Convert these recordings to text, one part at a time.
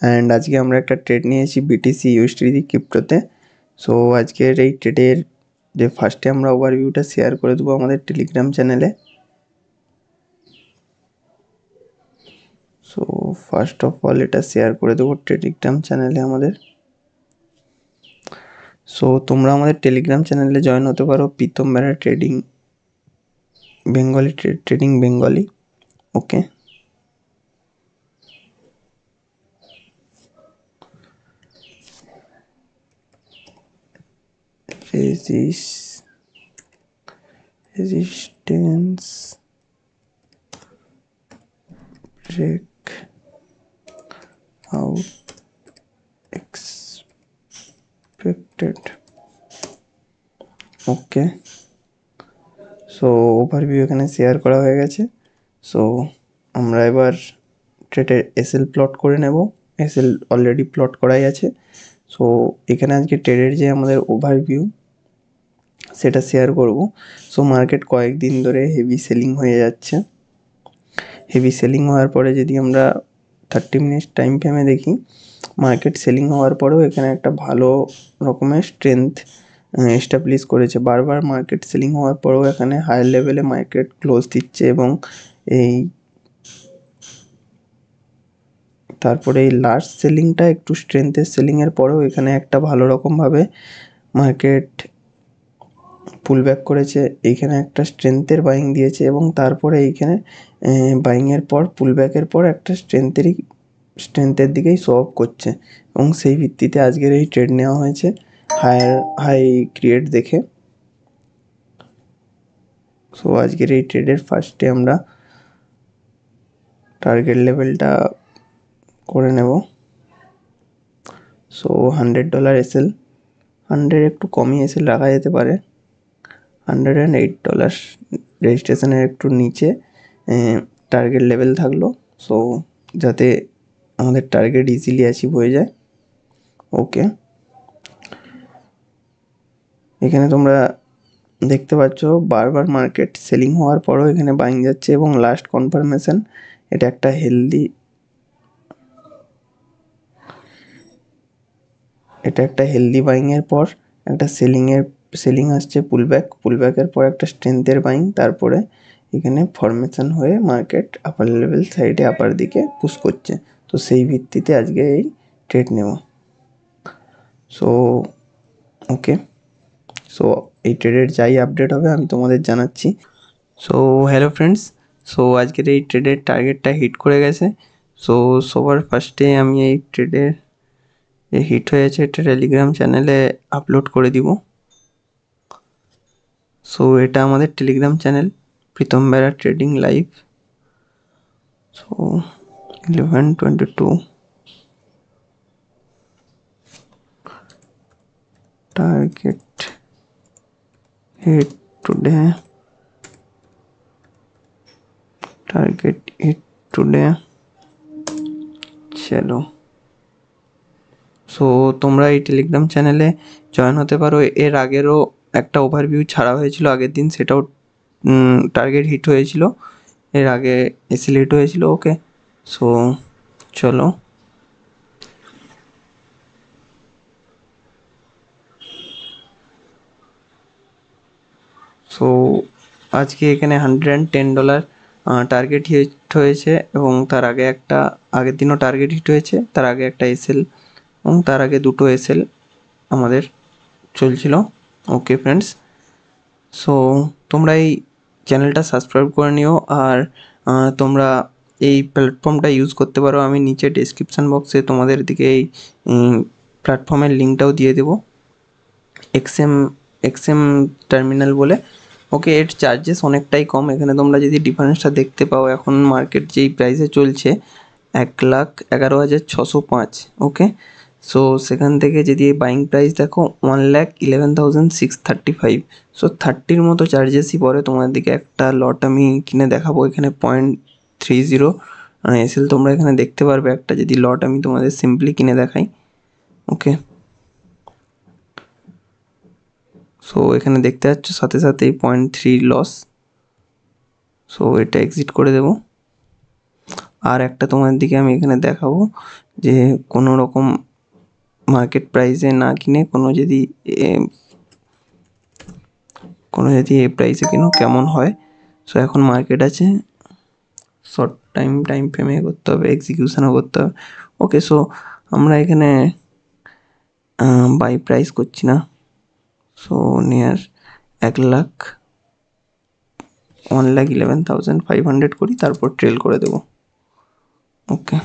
And আজকে আমরা একটা ট্রেড নিয়েছি বিটিসি ইউএসডি ক্রিপ্টোতে। সো আজকের এই ট্রেডের যে ফার্স্টে আমরা ওভারভিউটা শেয়ার করে দেবো আমাদের টেলিগ্রাম চ্যানেলে। সো ফার্স্ট অফ অল এটা শেয়ার করে দেবো টেলিগ্রাম চ্যানেলে আমাদের। সো তোমরা আমাদের টেলিগ্রাম চ্যানেলে জয়েন হতে পারো, Pritam Bera trading Bengali, trading Bengali. Okay, resistance break out expected. Okay, so overview এখানে শেয়ার করা হয়ে গেছে। সো আমরা এবার ট্রেডের এসএল প্লট করে নেব। এসএল অলরেডি প্লট করাই আছে। সো এখানে আজকে ট্রেডের যে আমাদের ওভারভিউ সেটা শেয়ার করব। সো মার্কেট কয়েকদিন ধরে হেভি সেলিং হয়ে যাচ্ছে। হেভি সেলিং হওয়ার পরে যদি আমরা 30 মিনিট টাইম ফ্রেমে দেখি, মার্কেট সেলিং হওয়ার পরেও এখানে একটা ভালো রকমের স্ট্রেংথ এস্টাবলিশ করেছে। বারবার মার্কেট সেলিং হওয়ার পরেও এখানে হায়ার লেভেলে মার্কেট ক্লোজ দিচ্ছে এবং এই তারপরে এই লাস্ট সেলিংটা একটু স্ট্রেংথের সেলিংয়ের পরেও এখানে একটা ভালো রকমভাবে মার্কেট পুল ব্যাক করেছে। এইখানে একটা স্ট্রেংথের বাইং দিয়েছে এবং তারপরে এইখানে বাইংয়ের পর পুল ব্যাকের পর একটা স্ট্রেংথের দিকেই শো অফ করছে এবং সেই ভিত্তিতে আজকের এই ট্রেড নেওয়া হয়েছে হাই ক্রিয়েট দেখে। সো আজকের এই ট্রেডের ফার্স্টে আমরা টার্গেট লেভেলটা করে নেব। সো $100 এসএল, 100 একটু কমই এসএল রাখা যেতে পারে। $108 রেজিস্ট্রেশনের একটু নিচে টার্গেট লেভেল থাকলো, সো যাতে আমাদের টার্গেট ইজিলি অ্যাচিভ হয়ে যায়। ওকে, এখানে তোমরা দেখতে পাচ্ছ বারবার মার্কেট সেলিং হওয়ার পরেও এখানে বাইং যাচ্ছে এবং লাস্ট কনফার্মেশন এটা একটা হেলদি বাইংয়ের পর একটা সেলিং আসছে, পুলব্যাকের পর একটা স্ট্রেংথের বাইং, তারপরে এখানে ফরমেশন হয়ে মার্কেট আপার লেভেল সাইডে আপার দিকে পুশ করছে। তো সেই ভিত্তিতে আজকে এই ট্রেড নেব। সো ওকে, সো এই ট্রেডের যাই আপডেট হবে আমি তোমাদের জানাচ্ছি। সো হ্যালো ফ্রেন্ডস, সো আজকের এই ট্রেডের টার্গেটটা হিট করে গেছে। সো সবার ফার্স্টে আমি এই ট্রেডের হিট হয়েছে এটা টেলিগ্রাম চ্যানেলে আপলোড করে দিব। সো এটা আমাদের Telegram channel Pritam Bera trading live. So 11:22 target hit today, চলো। সো তোমরা এই টেলিগ্রাম চ্যানেলে জয়েন হতে পারো। এর আগেরও একটা ওভারভিউ ছাড়া হয়েছিল আগের দিন, সেটাও টার্গেট হিট হয়েছিল, এর আগে এসএল হিট হয়েছিল। ওকে, সো চলো। সো আজকে এখানে $110 টার্গেট হিট হয়েছে এবং তার আগে আগের দিনও টার্গেট হিট হয়েছে, তার আগে একটা এসএল এবং তার আগে দুটো এসএল আমাদের চলছিল। ওকে ফ্রেন্ডস, সো তোমরা এই চ্যানেলটা সাবস্ক্রাইব করে নিও আর তোমরা এই প্ল্যাটফর্মটা ইউজ করতে পারো। আমি নিচে ডেসক্রিপশান বক্সে তোমাদের দিকে এই প্ল্যাটফর্মের লিঙ্কটাও দিয়ে দেবো, এক্সএম টার্মিনাল বলে। ওকে, এর চার্জেস অনেকটাই কম। এখানে তোমরা যদি ডিফারেন্সটা দেখতে পাও, এখন মার্কেট যেই প্রাইসে চলছে 1,11,605। ওকে, সো সেখান থেকে যদি বাইং প্রাইস দেখো 1,11,635। সো 30 মতো চার্জেসই পরে তোমাদের দিকে। একটা লট আমি কিনে দেখাবো, এখানে 0.30 এসএল তোমরা এখানে দেখতে পারবে। একটা যদি লট আমি তোমাদের সিম্পলি কিনে দেখাই। ওকে, সো এখানে দেখতে পাচ্ছ সাথে সাথেই 0.3 লস। সো এটা এক্সিট করে দেব। আর একটা তোমাদের দিকে আমি এখানে দেখাবো, যে কোনো রকম মার্কেট প্রাইসে না কিনে কোনো যদি এ প্রাইসে কিনো কেমন হয়। সো এখন মার্কেট আছে, শর্ট টাইম ফ্রেমে করতে হবে, এক্সিকিউশনও করতে হবে। ওকে, সো আমরা এখানে বাই প্রাইস করছি না, সো নিয়ার 1,11,500 করি, তারপর ট্রেল করে দেবো। ওকে,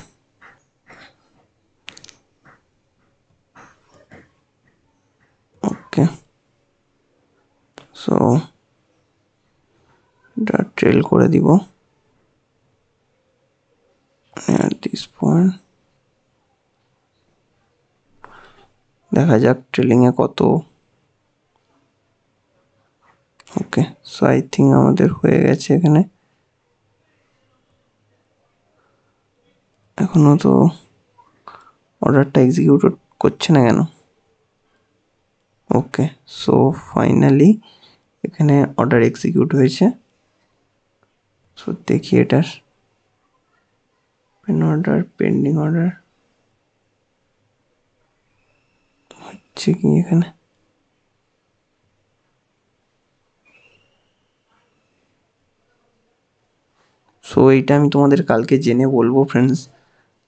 সো এটা ট্রেল করে দিব at this point। দেখা যাক ট্রেলিংয়ে কত। ওকে, সো আই থিঙ্ক আমাদের হয়ে গেছে এখানে। এখনো তো অর্ডারটা এক্সিকিউট করছে না কেন? ওকে, সো ফাইনালি এখানে অর্ডার এক্সিকিউট হয়েছে। সো দেখি এটার পেন্ডিং অর্ডার হচ্ছে কি এখানে। সো এইটা আমি তোমাদের কালকে জেনে বলবো ফ্রেন্ডস।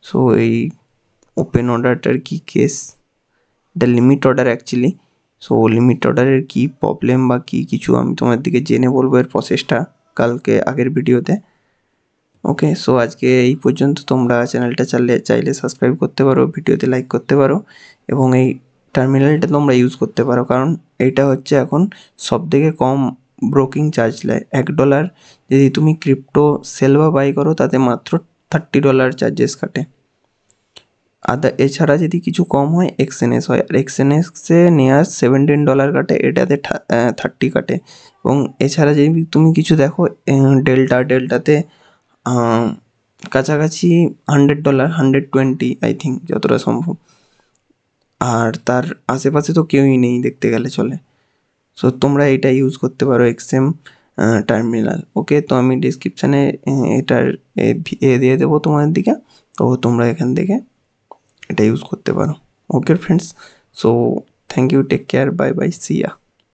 সো এই ওপেন অর্ডারটার কি কেস, এটা limit order actually. So limit অর্ডারের কি প্রবলেম বা কি কিছু আমি তোমাদের দিকে জেনে বলবো এর প্রসেসটা কালকে আগের ভিডিওতে। ওকে, সো আজকে এই পর্যন্ত। তোমরা চ্যানেলটা চাইলে সাবস্ক্রাইব করতে পারো, ভিডিওতে লাইক করতে পারো, এবং এই টার্মিনালটা তোমরা ইউজ করতে পারো, কারণ এইটা হচ্ছে এখন সবথেকে কম ব্রোকিং চার্জ নেয়। $1 যদি তুমি ক্রিপ্টো সেল বা বাই করো তাতে মাত্র $30 চার্জেস কাটে। এছাড়া যদি কিছু কম হয় এক্সএনএস হয়, আর এক্সএনএসে নেওয়ার $17 কাটে, এটাতে 30 কাটে। এবং এছাড়া যদি তুমি কিছু দেখো ডেল্টাতে কাছাকাছি $100, 120 আই থিঙ্ক, যতটা সম্ভব। আর তার আশেপাশে তো কেউই নেই দেখতে গেলে চলে। সো তোমরা এটা ইউজ করতে পারো, এক্সএম টার্মিনাল। ওকে, তো আমি ডিসক্রিপশানে এটার দিয়ে দেবো তোমাদের দিকে, তো তোমরা এখান থেকে এটা ইউজ করতে পারো। Okay friends, so thank you, take care, bye bye, see yeah.